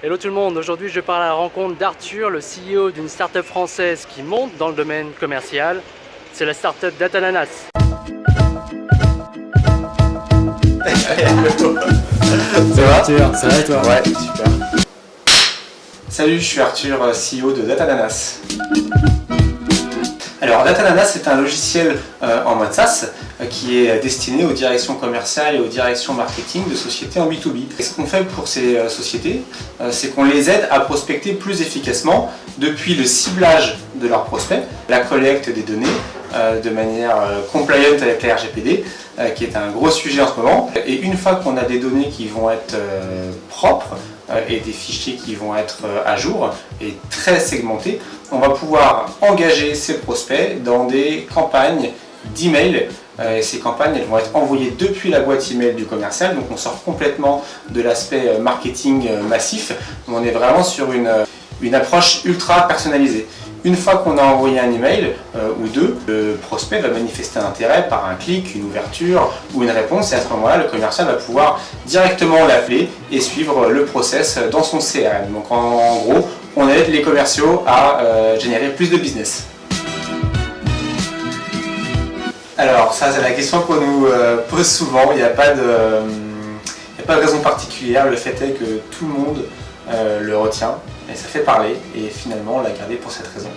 Hello tout le monde, aujourd'hui je pars à la rencontre d'Arthur, le CEO d'une start-up française qui monte dans le domaine commercial. C'est la start-up Datananas. Ça va Arthur, ça va et toi? Ouais, super. Salut, je suis Arthur, CEO de Datananas. Alors Datananas, c'est un logiciel en mode SaaS qui est destiné aux directions commerciales et aux directions marketing de sociétés en B2B. Et ce qu'on fait pour ces sociétés, c'est qu'on les aide à prospecter plus efficacement depuis le ciblage de leurs prospects, la collecte des données de manière compliant avec la RGPD, qui est un gros sujet en ce moment. Et une fois qu'on a des données qui vont être propres, et des fichiers qui vont être à jour et très segmentés, on va pouvoir engager ces prospects dans des campagnes d'email. Et ces campagnes, elles vont être envoyées depuis la boîte email du commercial, donc on sort complètement de l'aspect marketing massif. On est vraiment sur une approche ultra personnalisée. Une fois qu'on a envoyé un email ou deux, le prospect va manifester un intérêt par un clic, une ouverture ou une réponse, et à ce moment-là, le commercial va pouvoir directement l'appeler et suivre le process dans son CRM. Donc en gros, on aide les commerciaux à générer plus de business. Alors ça, c'est la question qu'on nous pose souvent. Il n'y a pas de raison particulière. Le fait est que tout le monde le retient et ça fait parler, et finalement on l'a gardé pour cette raison.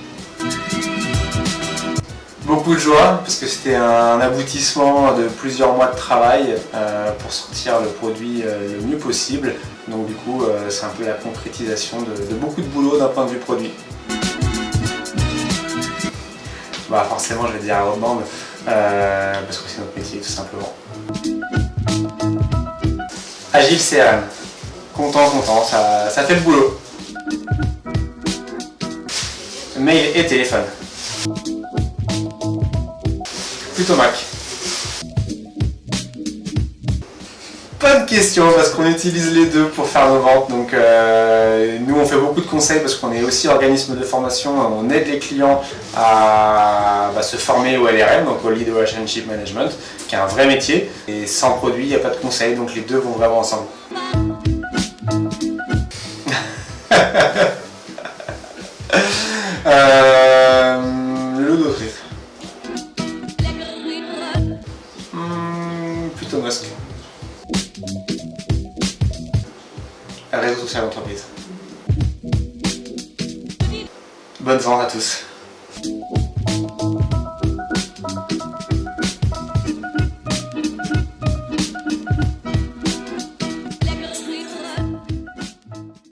Beaucoup de joie parce que c'était un aboutissement de plusieurs mois de travail pour sortir le produit le mieux possible. Donc du coup c'est un peu la concrétisation de beaucoup de boulot d'un point de vue produit. Bah forcément je vais dire outbound parce que c'est notre métier tout simplement. Agile CRM. Content, ça fait le boulot. Mail et téléphone. Plutôt Mac. Bonne question parce qu'on utilise les deux pour faire nos ventes. Donc nous on fait beaucoup de conseils parce qu'on est aussi organisme de formation. On aide les clients à se former au LRM, donc au Lead Relationship Management, qui est un vrai métier. Et sans produit, il n'y a pas de conseil, donc les deux vont vraiment ensemble. Le d'autres. Plutôt Musk. Réseau social d'entreprise. Bonne vente à tous.